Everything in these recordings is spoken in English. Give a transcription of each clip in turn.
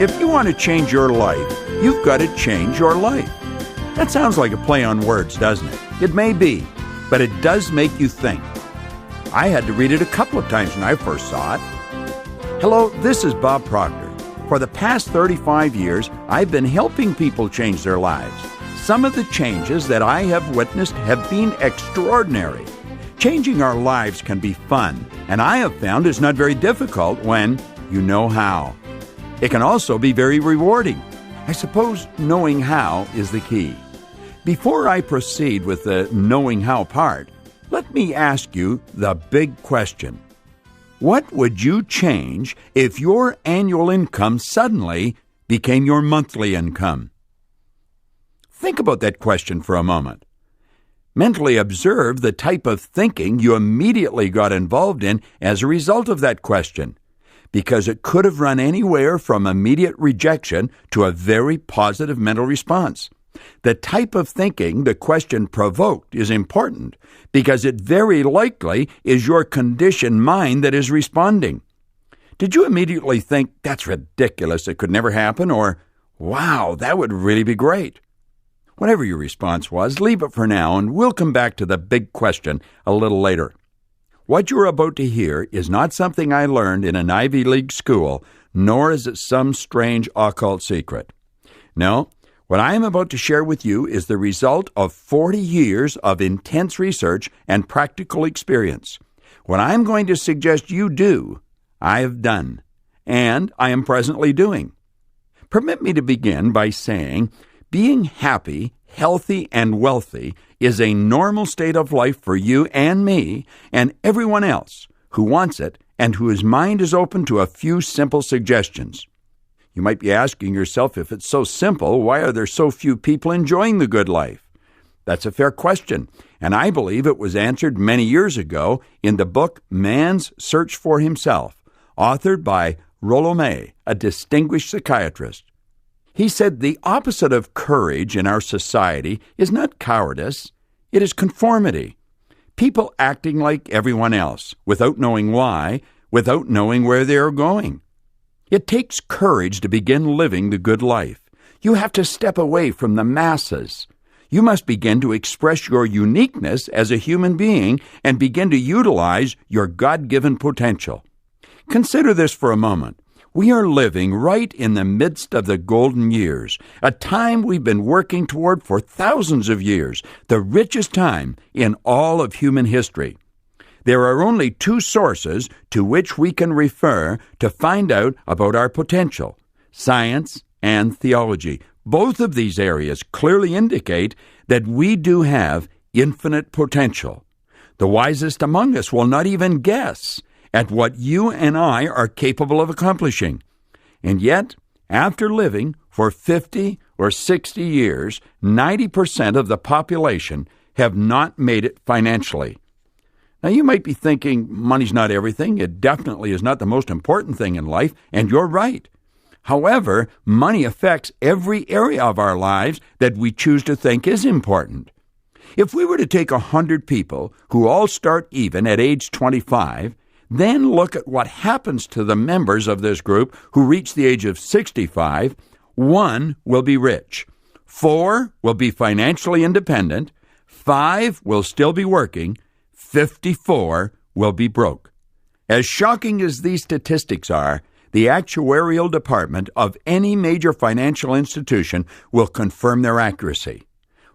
If you want to change your life, you've got to change your life. That sounds like a play on words, doesn't it? It may be, but it does make you think. I had to read it a couple of times when I first saw it. Hello, this is Bob Proctor. For the past 35 years, I've been helping people change their lives. Some of the changes that I have witnessed have been extraordinary. Changing our lives can be fun, and I have found it's not very difficult when you know how. It can also be very rewarding. I suppose knowing how is the key. Before I proceed with the knowing how part, let me ask you the big question. What would you change if your annual income suddenly became your monthly income? Think about that question for a moment. Mentally observe the type of thinking you immediately got involved in as a result of that question, because it could have run anywhere from immediate rejection to a very positive mental response. The type of thinking the question provoked is important because it very likely is your conditioned mind that is responding. Did you immediately think, that's ridiculous, it could never happen, or, wow, that would really be great? Whatever your response was, leave it for now and we'll come back to the big question a little later. What you're about to hear is not something I learned in an Ivy League school, nor is it some strange occult secret. No, what I am about to share with you is the result of 40 years of intense research and practical experience. What I'm going to suggest you do, I have done, and I am presently doing. Permit me to begin by saying, being happy, healthy, and wealthy is a normal state of life for you and me and everyone else who wants it and whose mind is open to a few simple suggestions. You might be asking yourself, if it's so simple, why are there so few people enjoying the good life? That's a fair question, and I believe it was answered many years ago in the book Man's Search for Himself, authored by Rollo May, a distinguished psychiatrist. He said the opposite of courage in our society is not cowardice, it is conformity. People acting like everyone else, without knowing why, without knowing where they are going. It takes courage to begin living the good life. You have to step away from the masses. You must begin to express your uniqueness as a human being and begin to utilize your God-given potential. Consider this for a moment. We are living right in the midst of the golden years, a time we've been working toward for thousands of years, the richest time in all of human history. There are only two sources to which we can refer to find out about our potential: science and theology. Both of these areas clearly indicate that we do have infinite potential. The wisest among us will not even guess at what you and I are capable of accomplishing. And yet, after living for 50 or 60 years, 90% of the population have not made it financially. Now, you might be thinking, money's not everything. It definitely is not the most important thing in life, and you're right. However, money affects every area of our lives that we choose to think is important. If we were to take 100 people who all start even at age 25, then look at what happens to the members of this group who reach the age of 65, 1 will be rich, 4 will be financially independent, 5 will still be working, 54 will be broke. As shocking as these statistics are, the actuarial department of any major financial institution will confirm their accuracy.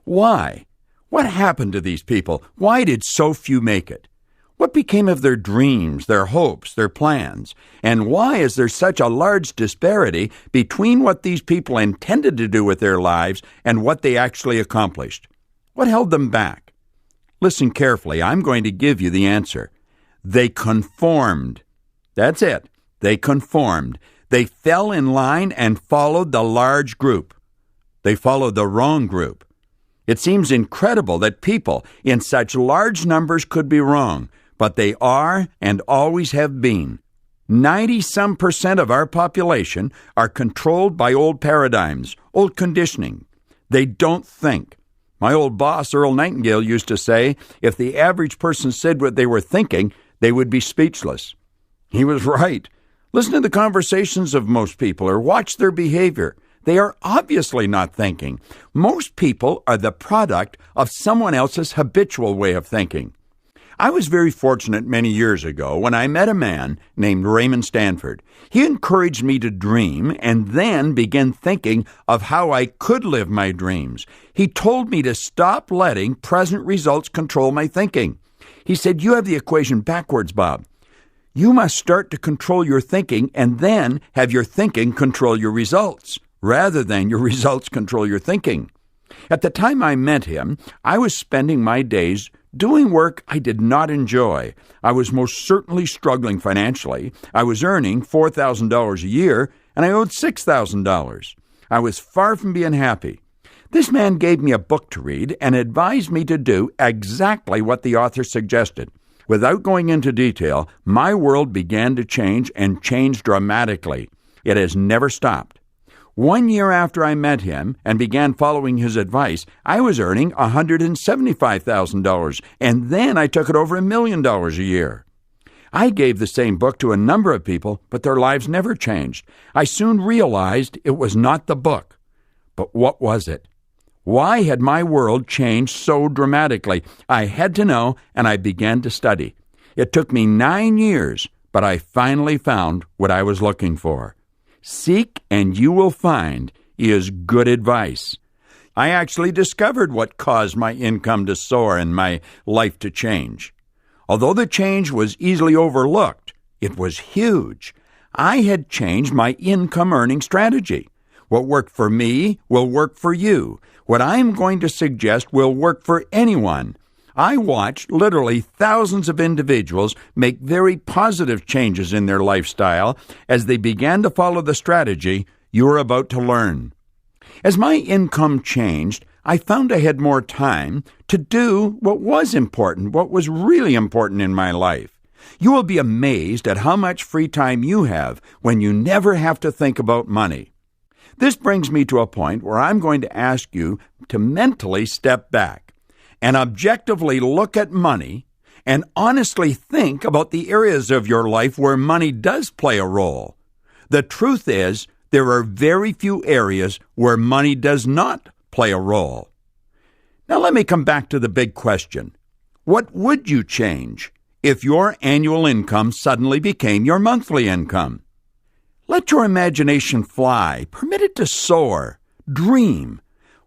Why? What happened to these people? Why did so few make it? What became of their dreams, their hopes, their plans? And why is there such a large disparity between what these people intended to do with their lives and what they actually accomplished? What held them back? Listen carefully. I'm going to give you the answer. They conformed. That's it. They conformed. They fell in line and followed the large group. They followed the wrong group. It seems incredible that people in such large numbers could be wrong, but they are and always have been. 90-some% of our population are controlled by old paradigms, old conditioning. They don't think. My old boss, Earl Nightingale, used to say, if the average person said what they were thinking, they would be speechless. He was right. Listen to the conversations of most people or watch their behavior. They are obviously not thinking. Most people are the product of someone else's habitual way of thinking. I was very fortunate many years ago when I met a man named Raymond Stanford. He encouraged me to dream and then began thinking of how I could live my dreams. He told me to stop letting present results control my thinking. He said, "You have the equation backwards, Bob. You must start to control your thinking and then have your thinking control your results, rather than your results control your thinking." At the time I met him, I was spending my days doing work I did not enjoy. I was most certainly struggling financially. I was earning $4,000 a year, and I owed $6,000. I was far from being happy. This man gave me a book to read and advised me to do exactly what the author suggested. Without going into detail, my world began to change and change dramatically. It has never stopped. 1 year after I met him and began following his advice, I was earning $175,000, and then I took it over $1 million a year. I gave the same book to a number of people, but their lives never changed. I soon realized it was not the book. But what was it? Why had my world changed so dramatically? I had to know, and I began to study. It took me 9 years, but I finally found what I was looking for. Seek and you will find is good advice. I actually discovered what caused my income to soar and my life to change. Although the change was easily overlooked, it was huge. I had changed my income earning strategy. What worked for me will work for you. What I am going to suggest will work for anyone. I watched literally thousands of individuals make very positive changes in their lifestyle as they began to follow the strategy you are about to learn. As my income changed, I found I had more time to do what was important, what was really important in my life. You will be amazed at how much free time you have when you never have to think about money. This brings me to a point where I'm going to ask you to mentally step back and objectively look at money and honestly think about the areas of your life where money does play a role. The truth is, there are very few areas where money does not play a role. Now let me come back to the big question. What would you change if your annual income suddenly became your monthly income? Let your imagination fly. Permit it to soar. Dream.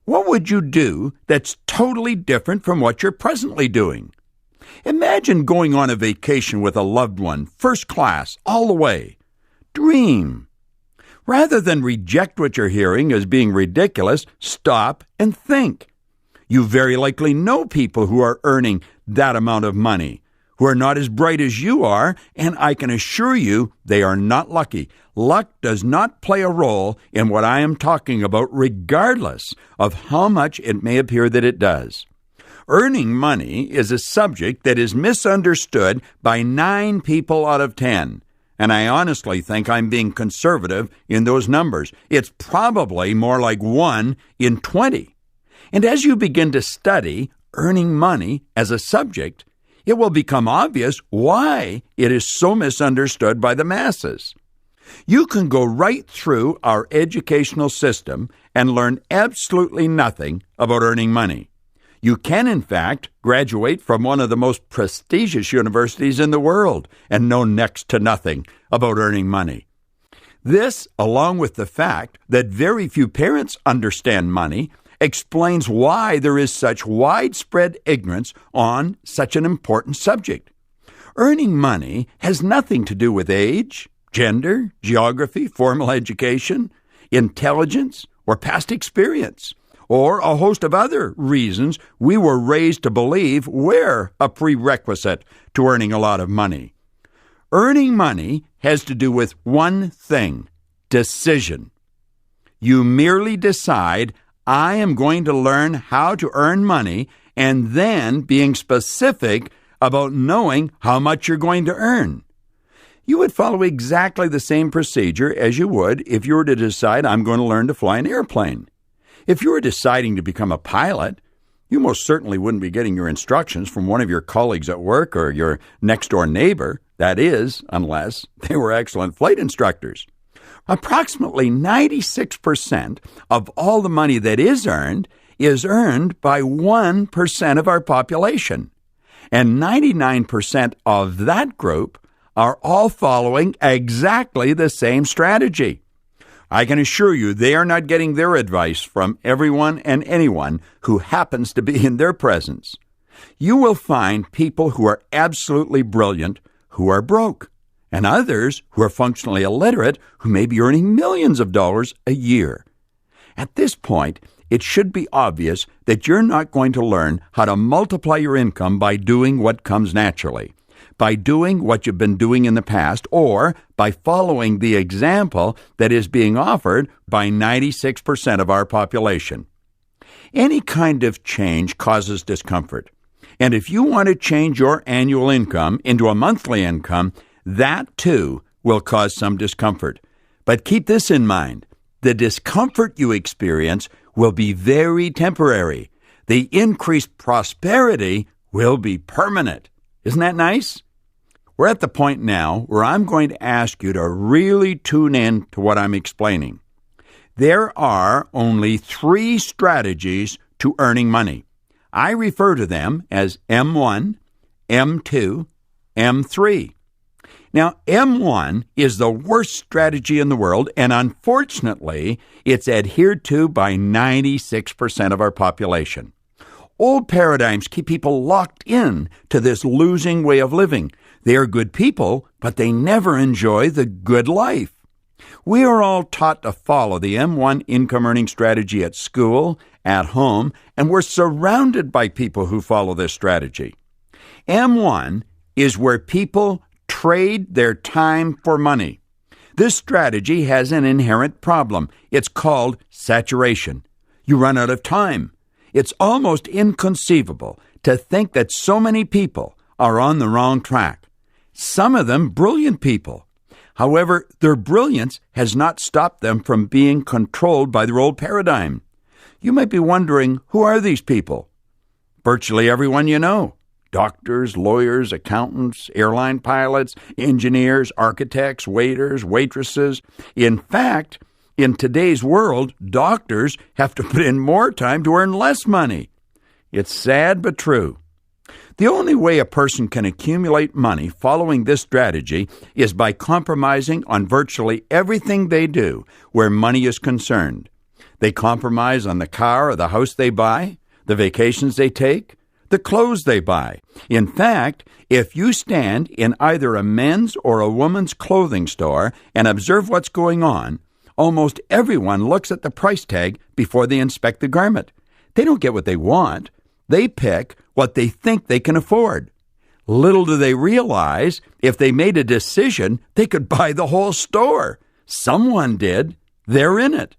What would you do that's totally different from what you're presently doing? Imagine going on a vacation with a loved one, first class, all the way. Dream. Rather than reject what you're hearing as being ridiculous, stop and think. You very likely know people who are earning that amount of money, who are not as bright as you are, and I can assure you they are not lucky. Luck does not play a role in what I am talking about, regardless of how much it may appear that it does. Earning money is a subject that is misunderstood by 9 people out of 10. And I honestly think I'm being conservative in those numbers. It's probably more like 1 in 20. And as you begin to study earning money as a subject, it will become obvious why it is so misunderstood by the masses. You can go right through our educational system and learn absolutely nothing about earning money. You can, in fact, graduate from one of the most prestigious universities in the world and know next to nothing about earning money. This, along with the fact that very few parents understand money, explains why there is such widespread ignorance on such an important subject. Earning money has nothing to do with age, gender, geography, formal education, intelligence, or past experience, or a host of other reasons we were raised to believe were a prerequisite to earning a lot of money. Earning money has to do with one thing: decision. You merely decide, I am going to learn how to earn money, and then being specific about knowing how much you're going to earn. You would follow exactly the same procedure as you would if you were to decide, I'm going to learn to fly an airplane. If you were deciding to become a pilot, You most certainly wouldn't be getting your instructions from one of your colleagues at work or your next-door neighbor. That is, unless they were excellent flight instructors. Approximately 96% of all the money that is earned by 1% of our population. And 99% of that group are all following exactly the same strategy. I can assure you they are not getting their advice from everyone and anyone who happens to be in their presence. You will find people who are absolutely brilliant who are broke, and others who are functionally illiterate who may be earning millions of dollars a year. At this point, it should be obvious that you're not going to learn how to multiply your income by doing what comes naturally, by doing what you've been doing in the past, or by following the example that is being offered by 96% of our population. Any kind of change causes discomfort. And if you want to change your annual income into a monthly income, that too will cause some discomfort. But keep this in mind. The discomfort you experience will be very temporary. The increased prosperity will be permanent. Isn't that nice? We're at the point now where I'm going to ask you to really tune in to what I'm explaining. There are only 3 strategies to earning money. I refer to them as M1, M2, M3. Now, M1 is the worst strategy in the world, and unfortunately, it's adhered to by 96% of our population. Old paradigms keep people locked in to this losing way of living. They are good people, but they never enjoy the good life. We are all taught to follow the M1 income-earning strategy at school, at home, and we're surrounded by people who follow this strategy. M1 is where people trade their time for money. This strategy has an inherent problem. It's called saturation. You run out of time. It's almost inconceivable to think that so many people are on the wrong track. Some of them brilliant people. However, their brilliance has not stopped them from being controlled by their old paradigm. You might be wondering, who are these people? Virtually everyone you know. Doctors, lawyers, accountants, airline pilots, engineers, architects, waiters, waitresses. In fact, in today's world, doctors have to put in more time to earn less money. It's sad but true. The only way a person can accumulate money following this strategy is by compromising on virtually everything they do where money is concerned. They compromise on the car or the house they buy, the vacations they take, the clothes they buy. In fact, if you stand in either a men's or a woman's clothing store and observe what's going on, almost everyone looks at the price tag before they inspect the garment. They don't get what they want. They pick what they think they can afford. Little do they realize, if they made a decision, they could buy the whole store. Someone did. They're in it.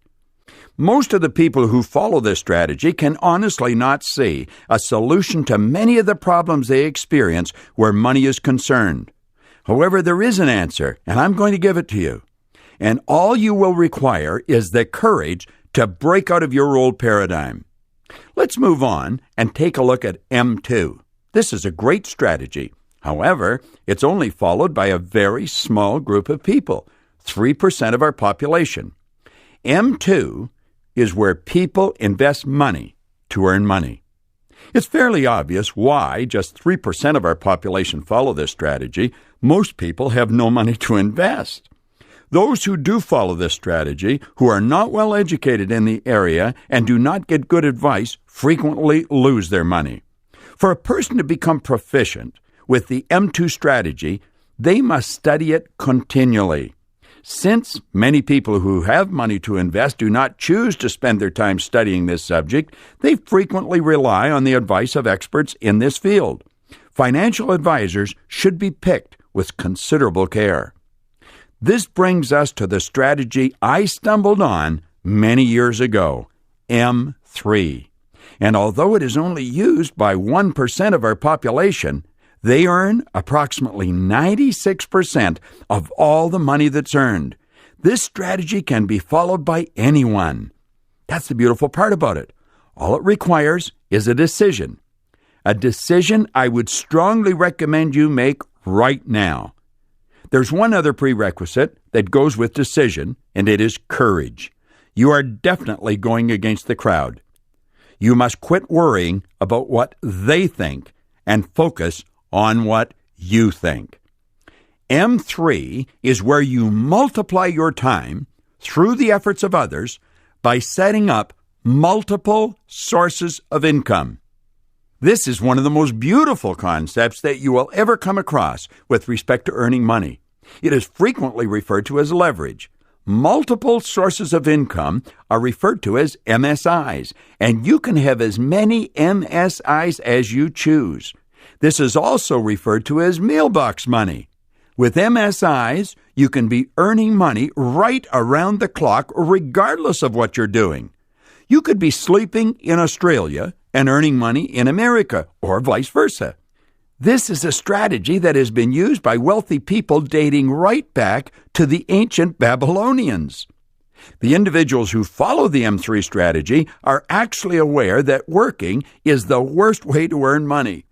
Most of the people who follow this strategy can honestly not see a solution to many of the problems they experience where money is concerned. However, there is an answer, and I'm going to give it to you. And all you will require is the courage to break out of your old paradigm. Let's move on and take a look at M2. This is a great strategy. However, it's only followed by a very small group of people, 3% of our population. M2 is where people invest money to earn money. It's fairly obvious why just 3% of our population follow this strategy. Most people have no money to invest. Those who do follow this strategy, who are not well educated in the area and do not get good advice, frequently lose their money. For a person to become proficient with the M2 strategy, they must study it continually. Since many people who have money to invest do not choose to spend their time studying this subject, they frequently rely on the advice of experts in this field. Financial advisors should be picked with considerable care. This brings us to the strategy I stumbled on many years ago, M3. And although it is only used by 1% of our population, they earn approximately 96% of all the money that's earned. This strategy can be followed by anyone. That's the beautiful part about it. All it requires is a decision. A decision I would strongly recommend you make right now. There's one other prerequisite that goes with decision, and it is courage. You are definitely going against the crowd. You must quit worrying about what they think and focus on what you think. M3 is where you multiply your time through the efforts of others by setting up multiple sources of income. This is one of the most beautiful concepts that you will ever come across with respect to earning money. It is frequently referred to as leverage. Multiple sources of income are referred to as MSIs, and you can have as many MSIs as you choose. This is also referred to as mailbox money. With MSIs, you can be earning money right around the clock, regardless of what you're doing. You could be sleeping in Australia and earning money in America, or vice versa. This is a strategy that has been used by wealthy people dating right back to the ancient Babylonians. The individuals who follow the M3 strategy are actually aware that working is the worst way to earn money.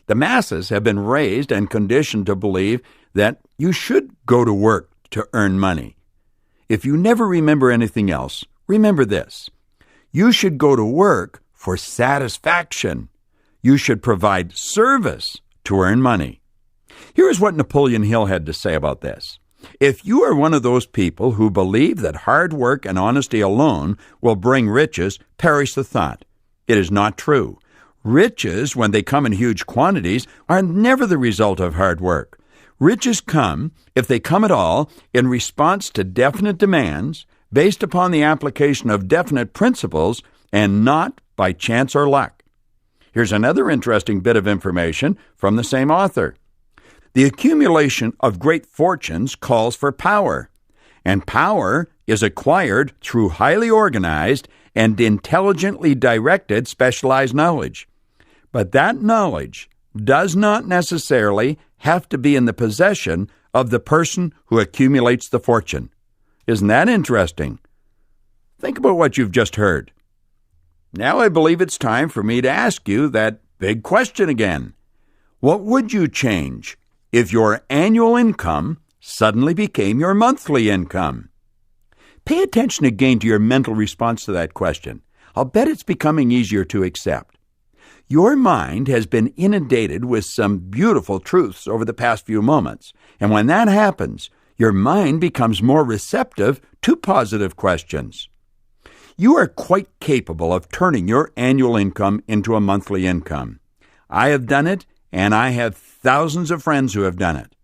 The masses have been raised and conditioned to believe that you should go to work to earn money. If you never remember anything else, remember this. You should go to work for satisfaction. You should provide service to earn money. Here is what Napoleon Hill had to say about this. If you are one of those people who believe that hard work and honesty alone will bring riches, perish the thought. It is not true. Riches, when they come in huge quantities, are never the result of hard work. Riches come, if they come at all, in response to definite demands based upon the application of definite principles and not by chance or luck. Here's another interesting bit of information from the same author. The accumulation of great fortunes calls for power, and power is acquired through highly organized and intelligently directed specialized knowledge. But that knowledge does not necessarily have to be in the possession of the person who accumulates the fortune. Isn't that interesting? Think about what you've just heard. Now I believe it's time for me to ask you that big question again. What would you change if your annual income suddenly became your monthly income? Pay attention again to your mental response to that question. I'll bet it's becoming easier to accept. Your mind has been inundated with some beautiful truths over the past few moments, and when that happens, your mind becomes more receptive to positive questions. You are quite capable of turning your annual income into a monthly income. I have done it, and I have thousands of friends who have done it.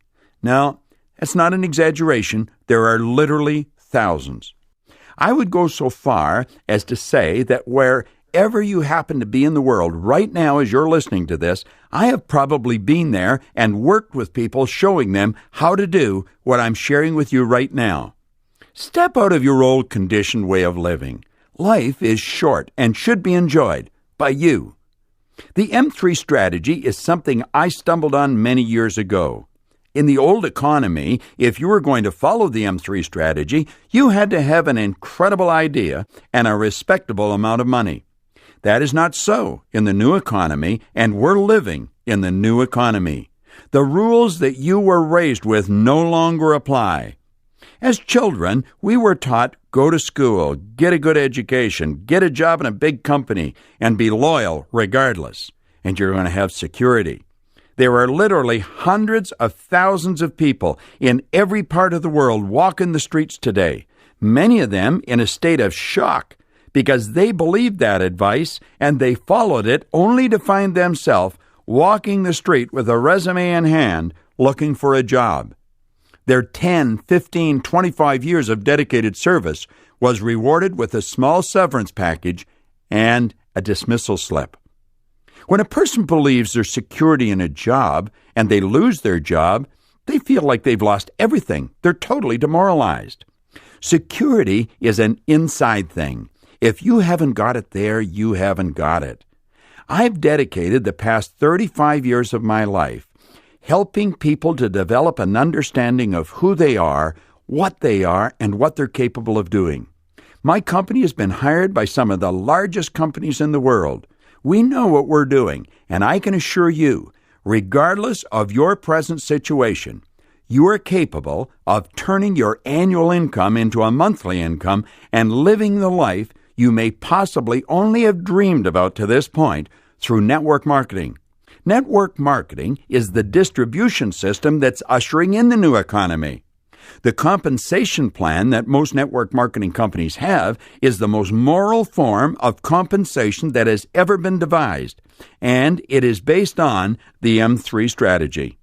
Now, that's not an exaggeration. There are literally thousands. I would go so far as to say that wherever you happen to be in the world right now as you're listening to this, I have probably been there and worked with people showing them how to do what I'm sharing with you right now. Step out of your old conditioned way of living. Life is short and should be enjoyed by you. The M3 strategy is something I stumbled on many years ago. In the old economy, if you were going to follow the M3 strategy, you had to have an incredible idea and a respectable amount of money. That is not so in the new economy, and we're living in the new economy. The rules that you were raised with no longer apply. As children, we were taught, go to school, get a good education, get a job in a big company, and be loyal regardless, and you're going to have security. There are literally hundreds of thousands of people in every part of the world walking the streets today, many of them in a state of shock because they believed that advice and they followed it only to find themselves walking the street with a resume in hand looking for a job. Their 10, 15, 25 years of dedicated service was rewarded with a small severance package and a dismissal slip. When a person believes there's security in a job and they lose their job, they feel like they've lost everything. They're totally demoralized. Security is an inside thing. If you haven't got it there, you haven't got it. I've dedicated the past 35 years of my life helping people to develop an understanding of who they are, what they are, and what they're capable of doing. My company has been hired by some of the largest companies in the world. We know what we're doing, and I can assure you, regardless of your present situation, you are capable of turning your annual income into a monthly income and living the life you may possibly only have dreamed about to this point through network marketing. Network marketing is the distribution system that's ushering in the new economy. The compensation plan that most network marketing companies have is the most moral form of compensation that has ever been devised, and it is based on the M3 strategy.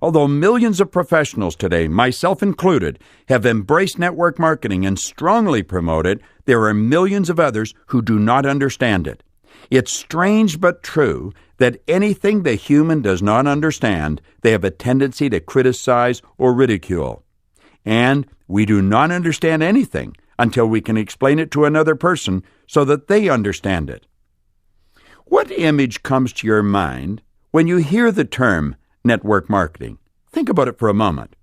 Although millions of professionals today, myself included, have embraced network marketing and strongly promote it, there are millions of others who do not understand it. It's strange but true that anything the human does not understand, they have a tendency to criticize or ridicule. And we do not understand anything until we can explain it to another person so that they understand it. What image comes to your mind when you hear the term network marketing? Think about it for a moment.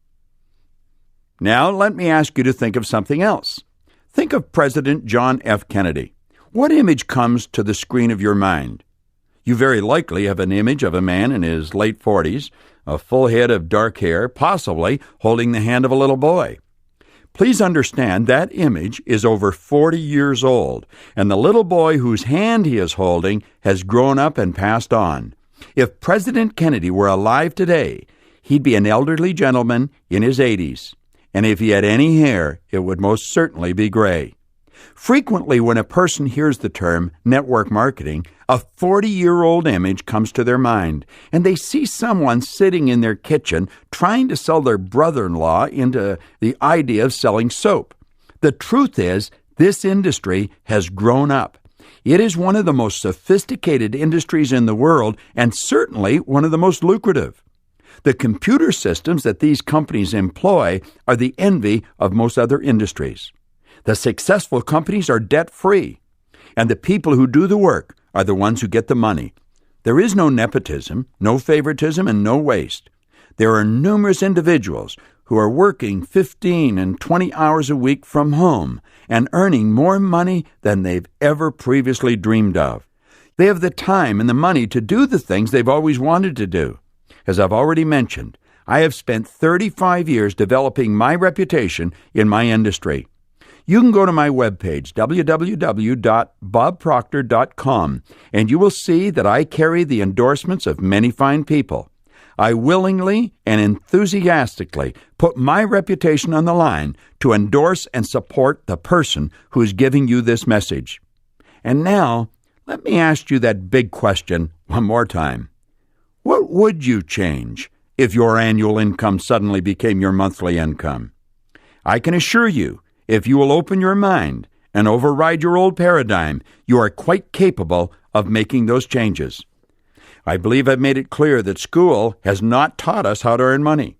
Now, let me ask you to think of something else. Think of President John F. Kennedy. What image comes to the screen of your mind? You very likely have an image of a man in his late 40s, a full head of dark hair, possibly holding the hand of a little boy. Please understand that image is over 40 years old, and the little boy whose hand he is holding has grown up and passed on. If President Kennedy were alive today, he'd be an elderly gentleman in his 80s, and if he had any hair, it would most certainly be gray. Frequently, when a person hears the term network marketing, a 40-year-old image comes to their mind, and they see someone sitting in their kitchen trying to sell their brother-in-law into the idea of selling soap. The truth is, this industry has grown up. It is one of the most sophisticated industries in the world, and certainly one of the most lucrative. The computer systems that these companies employ are the envy of most other industries. The successful companies are debt-free, and the people who do the work are the ones who get the money. There is no nepotism, no favoritism, and no waste. There are numerous individuals who are working 15 and 20 hours a week from home and earning more money than they've ever previously dreamed of. They have the time and the money to do the things they've always wanted to do. As I've already mentioned, I have spent 35 years developing my reputation in my industry. You can go to my webpage, www.bobproctor.com, and you will see that I carry the endorsements of many fine people. I willingly and enthusiastically put my reputation on the line to endorse and support the person who is giving you this message. And now, let me ask you that big question one more time. What would you change if your annual income suddenly became your monthly income? I can assure you, if you will open your mind and override your old paradigm, you are quite capable of making those changes. I believe I've made it clear that school has not taught us how to earn money.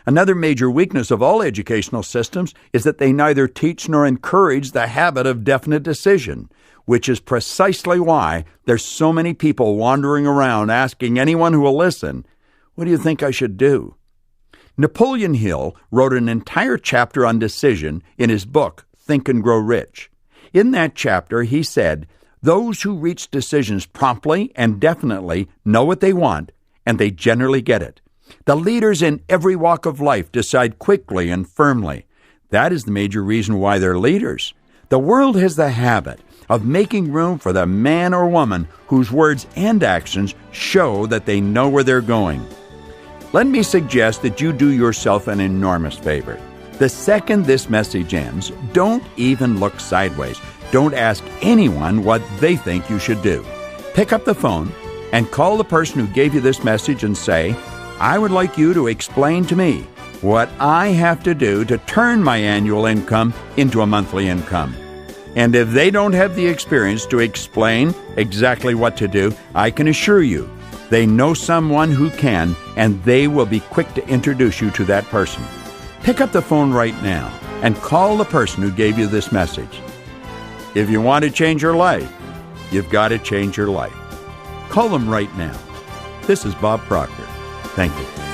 Another major weakness of all educational systems is that they neither teach nor encourage the habit of definite decision, which is precisely why there's so many people wandering around asking anyone who will listen, "What do you think I should do?" Napoleon Hill wrote an entire chapter on decision in his book, Think and Grow Rich. In that chapter, he said, "Those who reach decisions promptly and definitely know what they want, and they generally get it. The leaders in every walk of life decide quickly and firmly. That is the major reason why they're leaders. The world has the habit of making room for the man or woman whose words and actions show that they know where they're going." Let me suggest that you do yourself an enormous favor. The second this message ends, don't even look sideways. Don't ask anyone what they think you should do. Pick up the phone and call the person who gave you this message and say, "I would like you to explain to me what I have to do to turn my annual income into a monthly income." And if they don't have the experience to explain exactly what to do, I can assure you, they know someone who can, and they will be quick to introduce you to that person. Pick up the phone right now and call the person who gave you this message. If you want to change your life, you've got to change your life. Call them right now. This is Bob Proctor. Thank you.